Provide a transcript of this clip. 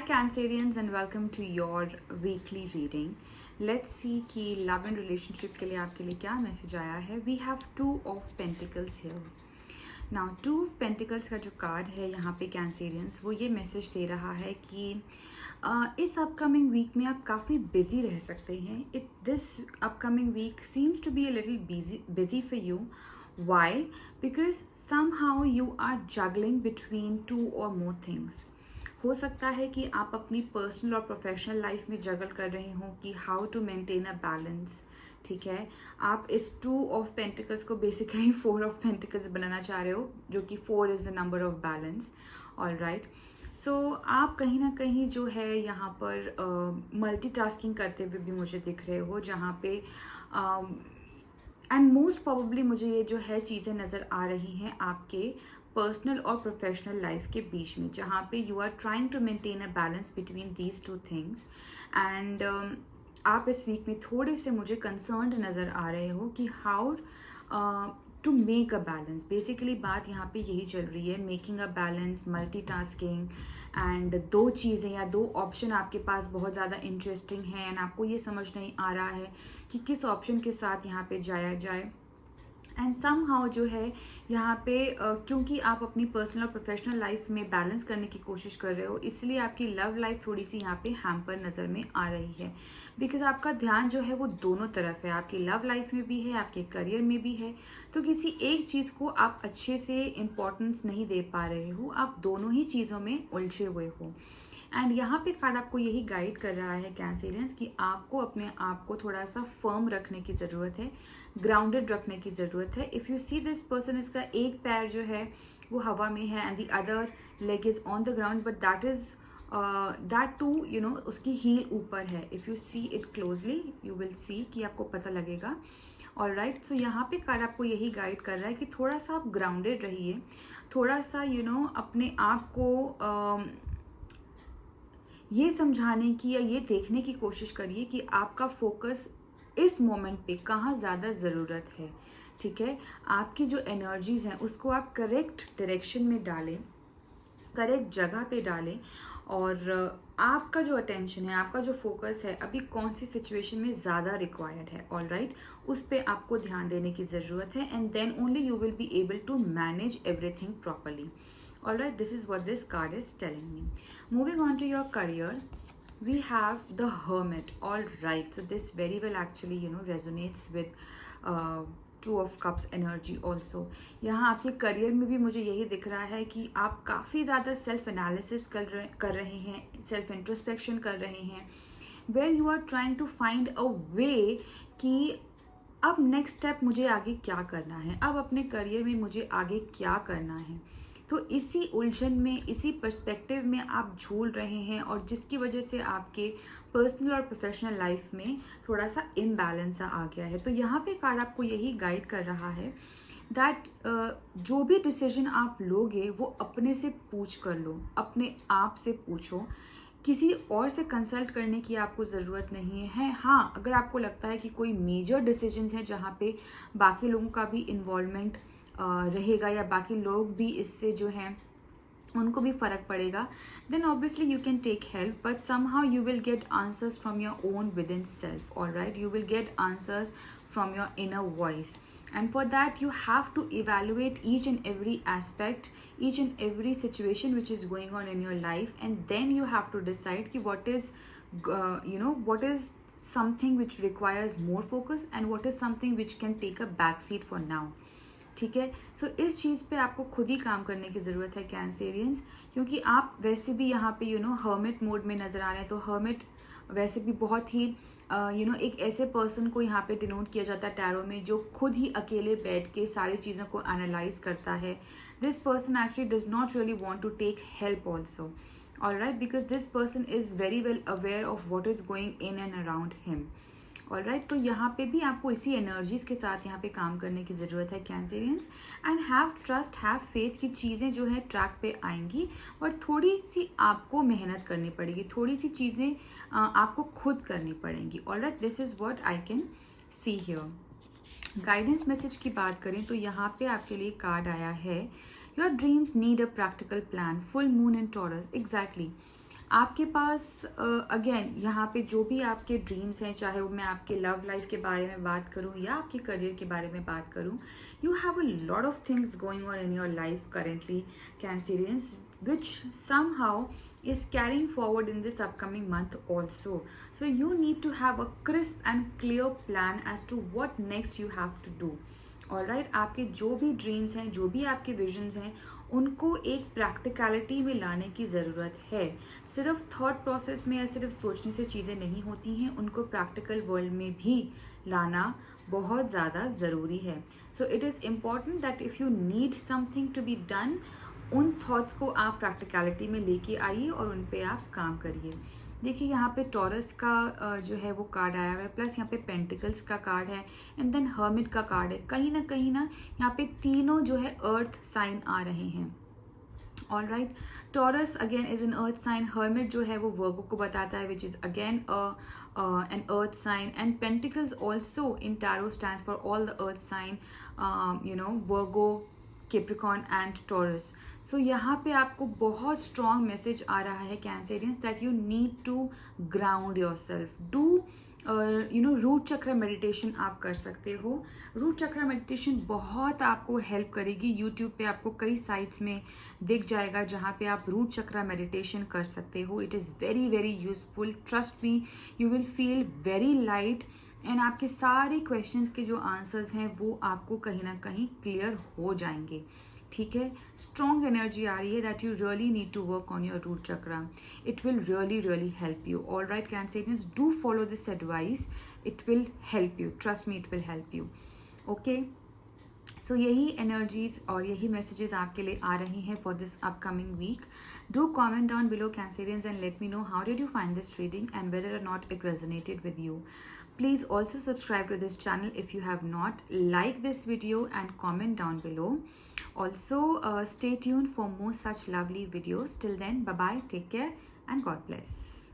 Cancerians and welcome to your weekly reading. Let's see कि love and relationship के लिए आपके लिए क्या मैसेज आया है. We have two of pentacles here. Now two of pentacles का जो कार्ड है यहाँ पे Cancerians वो ये मैसेज दे रहा है कि इस अपकमिंग वीक में आप काफ़ी बिजी रह सकते हैं. This upcoming week seems to be a little busy for you. Why? Because somehow you are juggling between two or more things. हो सकता है कि आप अपनी पर्सनल और प्रोफेशनल लाइफ में जगल कर रहे हो कि how to maintain a balance. ठीक है, आप इस 2 ऑफ पेंटिकल्स को बेसिकली 4 ऑफ पेंटिकल्स बनाना चाह रहे हो, जो कि 4 is the number of balance. Alright, so आप कहीं ना कहीं जो है यहाँ पर मल्टीटास्किंग करते हुए भी मुझे दिख रहे हो, जहाँ पे एंड मोस्ट प्रोबेबली मुझे ये जो है चीज़ें नज़र आ रही हैं आपके पर्सनल और प्रोफेशनल लाइफ के बीच में, जहाँ पे you are trying to maintain a balance between these two things. And आप इस वीक में थोड़े से मुझे कंसर्न्ड नज़र आ रहे हो कि how to make a balance. Basically बात यहाँ पे यही चल रही है, making a balance, multitasking, and 2 चीज़ें या 2 ऑप्शन आपके पास बहुत ज़्यादा इंटरेस्टिंग हैं एंड आपको ये समझ नहीं आ रहा है कि किस ऑप्शन के साथ यहाँ पे जाया जाए. एंड समहाउ जो है यहाँ पे क्योंकि आप अपनी पर्सनल और प्रोफेशनल लाइफ में बैलेंस करने की कोशिश कर रहे हो, इसलिए आपकी लव लाइफ थोड़ी सी यहाँ पे हैम्पर नज़र में आ रही है. बिकॉज आपका ध्यान जो है वो दोनों तरफ है, आपकी लव लाइफ में भी है, आपके करियर में भी है. तो किसी एक चीज़ को आप अच्छे से इम्पोर्टेंस नहीं दे पा रहे हो, आप दोनों ही चीज़ों में उलझे हुए हो. एंड यहाँ पे कार्ड आपको यही गाइड कर रहा है कैंसेरियंस कि आपको अपने आप को थोड़ा सा फर्म रखने की ज़रूरत है, ग्राउंडेड रखने की ज़रूरत है. If you see this person, इसका एक पैर जो है वो हवा में है and the other leg is on the ground, but that to you know उसकी हील ऊपर है. If you see it closely you will see कि आपको पता लगेगा. ऑलराइट, सो यहाँ पे कार्ड आपको यही गाइड कर रहा है कि थोड़ा सा आप ग्राउंडेड रहिए, थोड़ा सा अपने आप को ये समझाने की या ये देखने की कोशिश करिए कि आपका फोकस इस मोमेंट पे कहाँ ज़्यादा ज़रूरत है. ठीक है, आपकी जो एनर्जीज़ हैं उसको आप करेक्ट डायरेक्शन में डालें, करेक्ट जगह पे डालें, और आपका जो अटेंशन है, आपका जो फोकस है अभी कौन सी सिचुएशन में ज़्यादा रिक्वायर्ड है. ऑलराइट, उस पर आपको ध्यान देने की ज़रूरत है. And then only you will be able to manage everything properly. Alright, this is what this card is telling me. Moving on to your career, we have the Hermit. Alright, so this very well actually resonates with 2 of Cups energy also. यहाँ आपके career में भी मुझे यही दिख रहा है कि आप काफ़ी ज़्यादा सेल्फ एनालिसिस कर रहे हैं, सेल्फ इंट्रोस्पेक्शन कर रहे हैं, where you are trying to find a way कि अब नेक्स्ट स्टेप मुझे आगे क्या करना है, अब अपने करियर में मुझे आगे क्या करना है. तो इसी उलझन में, इसी पर्सपेक्टिव में आप झूल रहे हैं, और जिसकी वजह से आपके पर्सनल और प्रोफेशनल लाइफ में थोड़ा सा इम्बैलेंस आ गया है. तो यहाँ पे कार्ड आपको यही गाइड कर रहा है दैट जो भी डिसीजन आप लोगे वो अपने से पूछ कर लो, अपने आप से पूछो, किसी और से कंसल्ट करने की आपको ज़रूरत नहीं है. हाँ, अगर आपको लगता है कि कोई मेजर डिसीजंस हैं जहाँ पे बाकी लोगों का भी इन्वॉल्वमेंट रहेगा या बाकी लोग भी इससे जो हैं उनको भी फ़र्क पड़ेगा, then obviously you can take help, but somehow you will get answers from your own within self. Alright, you will get answers from your inner voice, and for that you have to evaluate each and every aspect, each and every situation which is going on in your life, and then you have to decide ki what is what is something which requires more focus and what is something which can take a back seat for now. ठीक है, सो इस चीज़ पे आपको खुद ही काम करने की ज़रूरत है कैंसेरियंस, क्योंकि आप वैसे भी यहाँ पे हर्मिट मोड में नज़र आ रहे हैं. तो हर्मिट वैसे भी बहुत ही एक ऐसे पर्सन को यहाँ पे डिनोट किया जाता है टैरो में जो खुद ही अकेले बैठ के सारी चीज़ों को एनालाइज करता है. This person actually does not really want to take help also. Alright, because this person is very well aware of what is going in and around him. Alright, तो यहाँ पे भी आपको इसी एनर्जीज़ के साथ यहाँ पे काम करने की ज़रूरत है Cancerians. And have trust, have faith कि चीज़ें जो है ट्रैक पे आएंगी, और थोड़ी सी आपको मेहनत करनी पड़ेगी, थोड़ी सी चीज़ें आपको खुद करनी पड़ेंगी. Alright, this is what I can see here. Guidance message की बात करें तो यहाँ पे आपके लिए कार्ड आया है, your dreams need a practical plan, full moon in taurus. Exactly, आपके पास अगेन यहाँ पे जो भी आपके ड्रीम्स हैं, चाहे वो मैं आपके लव लाइफ के बारे में बात करूँ या आपके करियर के बारे में बात करूँ, you have a lot of things going on in your life currently Cancerians, which somehow is carrying forward in this upcoming month also. So you need to have a crisp and clear plan as to what next you have to do. Alright, आपके जो भी dreams हैं, जो भी आपके visions हैं, उनको एक प्रैक्टिकलिटी में लाने की ज़रूरत है. सिर्फ थॉट प्रोसेस में या सिर्फ सोचने से चीज़ें नहीं होती हैं, उनको प्रैक्टिकल वर्ल्ड में भी लाना बहुत ज़्यादा ज़रूरी है. So it is important that if you need something to be done, उन थॉट्स को आप प्रैक्टिकलिटी में लेके आइए और उन पे आप काम करिए. देखिए यहाँ पे टॉरस का जो है वो कार्ड आया हुआ है, प्लस यहाँ पे पेंटिकल्स का कार्ड है, एंड देन हर्मिट का कार्ड है. कहीं ना यहाँ पे तीनों जो है अर्थ साइन आ रहे हैं. All right, Taurus again is an earth sign, hermit जो है वो वर्गो को बताता है, which is again an earth sign, and pentacles also in tarot stands for all the earth sign, Virgo, Capricorn and Taurus. So यहाँ पे आपको बहुत strong message आ रहा है Cancerians that you need to ground yourself. Do root chakra meditation आप कर सकते हो. रूट चक्र मेडिटेशन बहुत आपको हेल्प करेगी. यूट्यूब पे आपको कई साइट्स में दिख जाएगा जहाँ पे आप रूट चक्र मेडिटेशन कर सकते हो. It is very very useful. Trust me, you will feel very light, and आपके सारे क्वेश्चंस के जो आंसर्स हैं वो आपको कहीं ना कहीं क्लियर हो जाएंगे. ठीक है, स्ट्रॉन्ग एनर्जी आ रही है that you really need to work on your root chakra. It will really help you. All right Cancerians, do follow this advice. It will help you, trust me, it will help you. Okay, so यही energies और यही messages आपके लिए आ रही हैं for this upcoming week. Do comment down below Cancerians and let me know how did you find this reading and whether or not it resonated with you. Please also subscribe to this channel if you have not. Like this video and comment down below. Also, stay tuned for more such lovely videos. Till then, bye-bye, take care, and God bless.